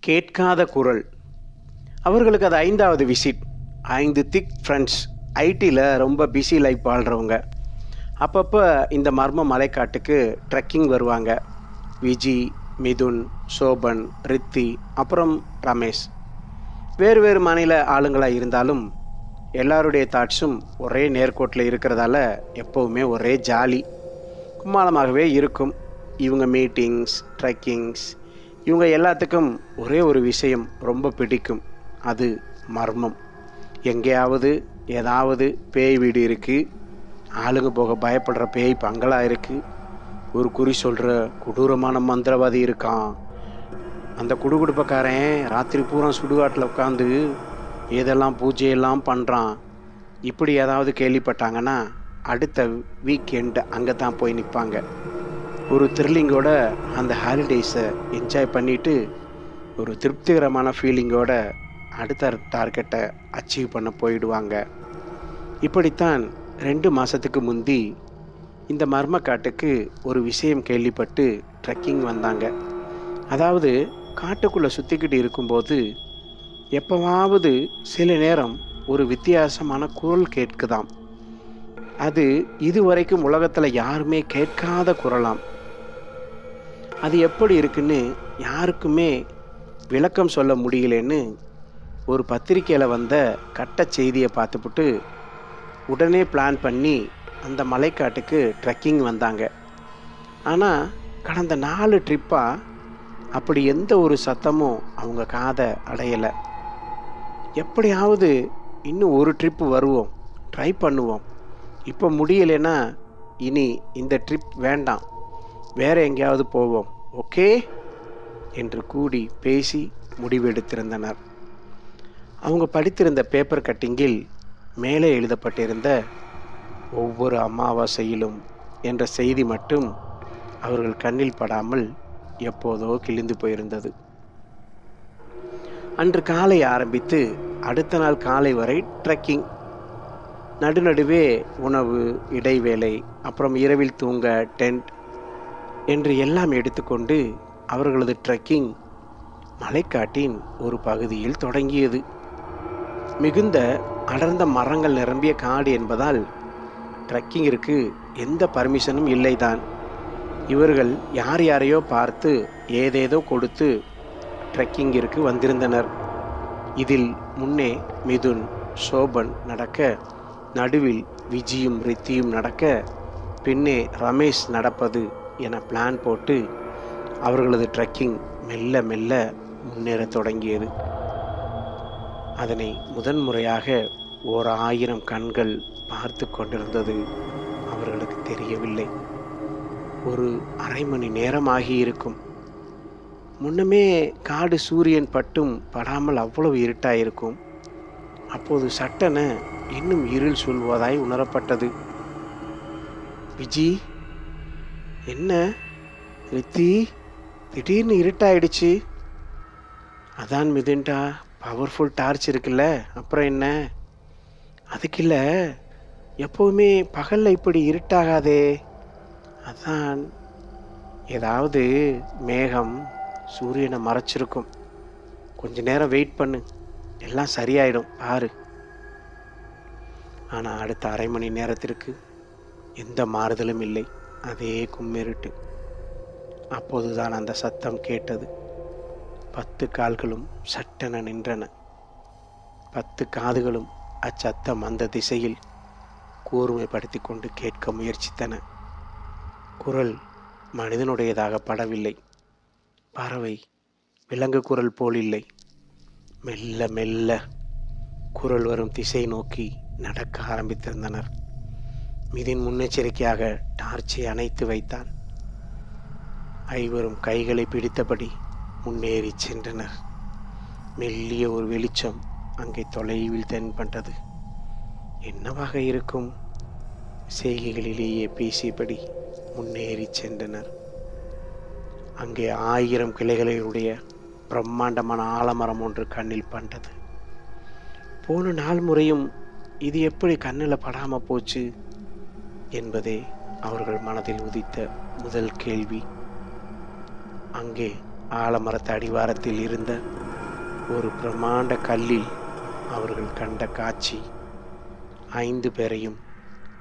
கேட்காத குரல். அவர்களுக்கு அது 5வது விசிட். 5 திக் ஃப்ரெண்ட்ஸ். ஐடியில் ரொம்ப பிஸி லைஃப் வாழ்கிறவங்க. அப்பப்போ இந்த மர்ம மலைக்காட்டுக்கு ட்ரெக்கிங் வருவாங்க. விஜி, மிதுன், சோபன், ரித்தி, அப்புறம் ரமேஷ். வேறு வேறு மாநில ஆளுங்களாக இருந்தாலும் எல்லாருடைய தாட்ஸும் ஒரே நேர்கோட்டில் இருக்கிறதால எப்போவுமே ஒரே ஜாலி கும்மாளமாகவே இருக்கும். இவங்க மீட்டிங்ஸ், ட்ரெக்கிங்ஸ், இவங்க எல்லாத்துக்கும் ஒரே ஒரு விஷயம் ரொம்ப பிடிக்கும். அது மர்மம். எங்கேயாவது ஏதாவது பேய் வீடு இருக்குது, ஆளுங்க போக பயப்படுற பேய் பங்களா இருக்குது, ஒரு குறி சொல்கிற கொடூரமான மந்திரவாதி இருக்கான், அந்த குடுகுடுப்பக்காரன் ராத்திரி பூரா சுடுகாட்டில் உட்காந்து ஏதெல்லாம் பூஜையெல்லாம் பண்ணுறான், இப்படி ஏதாவது கேள்விப்பட்டாங்கன்னா அடுத்த வீக்கெண்டு அங்கே தான் போய் நிற்பாங்க. ஒரு த்ரில்லிங்கோட அந்த ஹாலிடேஸை என்ஜாய் பண்ணிவிட்டு ஒரு திருப்திகரமான ஃபீலிங்கோட அடுத்த டார்கெட்டை அச்சீவ் பண்ண போயிடுவாங்க. இப்படித்தான் 2 மாதத்துக்கு முந்தி இந்த மர்மக்காட்டுக்கு ஒரு விஷயம் கேள்விப்பட்டு ட்ரெக்கிங் வந்தாங்க. அதாவது காட்டுக்குள்ளே சுற்றிக்கிட்டு இருக்கும்போது எப்போவாவது சில நேரம் ஒரு வித்தியாசமான குரல் கேட்குதாம். அது இதுவரைக்கும் உலகத்தில் யாருமே கேட்காத குரலாம். அது எப்படி இருக்குன்னு யாருக்குமே விளக்கம் சொல்ல முடியலன்னு ஒரு பத்திரிக்கையில் வந்த கட்ட செய்தியை பார்த்துப்புட்டு உடனே பிளான் பண்ணி அந்த மலைக்காட்டுக்கு ட்ரெக்கிங் வந்தாங்க. ஆனால் கடந்த 4 ட்ரிப்பாக அப்படி எந்த ஒரு சத்தமும் அவங்க காதை அடையலை. எப்படியாவது இன்னும் ஒரு ட்ரிப்பு வருவோம், ட்ரை பண்ணுவோம், இப்போ முடியலைன்னா இனி இந்த ட்ரிப் வேண்டாம், வேறு எங்கேயாவது போவோம், ஓகே என்று கூடி பேசி முடிவெடுத்திருந்தனர். அவங்க படித்திருந்த பேப்பர் கட்டிங்கில் மேலே எழுதப்பட்டிருந்த ஒவ்வொரு அமாவாசையிலும் என்ற செய்தி மட்டும் அவர்கள் கண்ணில் படாமல் எப்போதோ கிழிந்து போயிருந்தது. அன்று காலை ஆரம்பித்து அடுத்த நாள் காலை வரை ட்ரெக்கிங். நடுநடுவே உணவு, இடைவேளை, அப்புறம் இரவில் தூங்க டென்ட் என்று எல்லாம் எடுத்துக்கொண்டு அவர்களது ட்ரெக்கிங் மலைக்காட்டின் ஒரு பகுதியில் தொடங்கியது. மிகுந்த அடர்ந்த மரங்கள் நிரம்பிய காடு என்பதால் ட்ரெக்கிங்கிற்கு எந்த பர்மிஷனும் இல்லைதான். இவர்கள் யார் யாரையோ பார்த்து ஏதேதோ கொடுத்து ட்ரெக்கிங்கிற்கு வந்திருந்தனர். இதில் முன்னே மிதுன், சோபன் நடக்க, நடுவில் விஜியும் ரித்தியும் நடக்க, பின்னே ரமேஷ் நடப்பது என பிளான் போட்டு அவர்களது ட்ரெக்கிங் மெல்ல மெல்ல முன்னேற தொடங்கியது. அதனை முதன்முறையாக 1000 கண்கள் பார்த்து கொண்டிருந்தது அவர்களுக்கு தெரியவில்லை. ஒரு அரை மணி நேரம் ஆகியிருக்கும். முன்னமே காடு சூரியன் பட்டும் படாமல் அவ்வளவு இருட்டாயிருக்கும். அப்போது சட்டென இன்னும் இருள் சூழ்வதாய் உணரப்பட்டது. விஜி, என்ன ரித்தி, திடீர்னு இருட்டாயிடுச்சு? அதான் மிதுன்டா, பவர்ஃபுல் டார்ச் இருக்குல்ல, அப்புறம் என்ன? அதுக்கு இல்லை, எப்போவுமே பகலில் இப்படி இருட்டாகாதே, அதான் ஏதாவது மேகம் சூரியனை மறைச்சிருக்கும். கொஞ்ச நேரம் வெயிட் பண்ணு, எல்லாம் சரியாயிடும் பாரு. ஆனால் அடுத்த அரை மணி நேரத்திற்கு எந்த மாறுதலும் இல்லை. அதே கும்மிருட்டு. அப்போதுதான் அந்த சத்தம் கேட்டது. 10 கால்களும் சட்டென நின்றன. 10 காதுகளும் அச்சத்தம் அந்த திசையில் கூர்மைப்படுத்தி கொண்டு கேட்க முயற்சித்தன. குரல் மனிதனுடையதாக படவில்லை. பறவை, விலங்கு குரல் போல் இல்லை. மெல்ல மெல்ல குரல் வரும் திசை நோக்கி நடக்க ஆரம்பித்திருந்தனர். மிதின் முன்னெச்சரிக்கையாக டார்ச்சை அணைத்து வைத்தான். ஐவரும் கைகளை பிடித்தபடி முன்னேறி சென்றனர். மெல்லிய ஒரு வெளிச்சம் அங்கே தொலைவில் தென்பட்டது. என்னவாக இருக்கும்? செய்கைகளிலேயே பேசியபடி முன்னேறி சென்றனர். அங்கே 1000 கிளைகளுடைய பிரம்மாண்டமான ஆலமரம் ஒன்று கண்ணில் பட்டது. போன 4 முறையும் இது எப்படி கண்ணில் படாமல் போச்சு என்பதே அவர்கள் மனதில் உதித்த முதல் கேள்வி. அங்கே ஆலமரத்து அடிவாரத்தில் இருந்த ஒரு பிரமாண்ட கல்லில் அவர்கள் கண்ட காட்சி 5 பேரையும்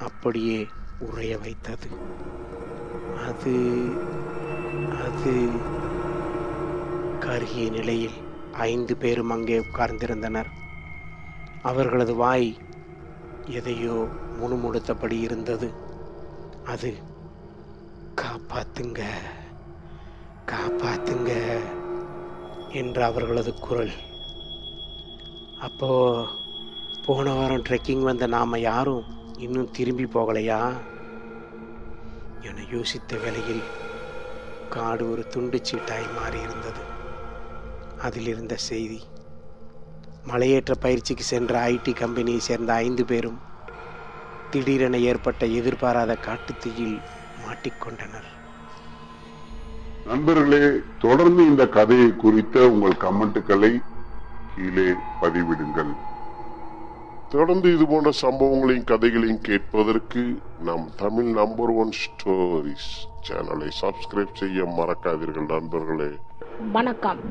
அப்படியே உறைய வைத்தது. அது அது கருகிய நிலையில் 5 பேரும் அங்கே உட்கார்ந்திருந்தனர். அவர்களது வாய் எதையோ முணுமுணுத்தபடி இருந்தது. அது காப்பாத்துங்க, காப்பாத்துங்க என்ற அவர்களது குரல். அப்போ போன வாரம் ட்ரெக்கிங் வந்த நாம யாரும் இன்னும் திரும்பி போகலையா என யோசித்த வேளையில் காடு ஒரு துண்டு சீட்டாய் மாறியிருந்தது. அதில் இருந்த செய்தி, மலையேற்ற பயிற்சிக்கு சென்ற ஐடி கம்பெனியை சேர்ந்த 5 பேரும் திடீரென ஏற்பட்ட எதிர்பாராத காட்டுத்தீயில் மாட்டிக்கொண்டனர். நண்பர்களே, தொடர்ந்து இந்த கதையை குறித்த உங்கள் கமெண்ட்டுகளை கீழே பதிவிடுங்கள். தொடர்ந்து இது போன்ற சம்பவங்களையும் கதைகளையும் கேட்பதற்கு நம் தமிழ் நம்பர் 1 ஸ்டோரிஸ் சேனலை சப்ஸ்கிரைப் செய்ய மறக்காதீர்கள் நண்பர்களே. வணக்கம்.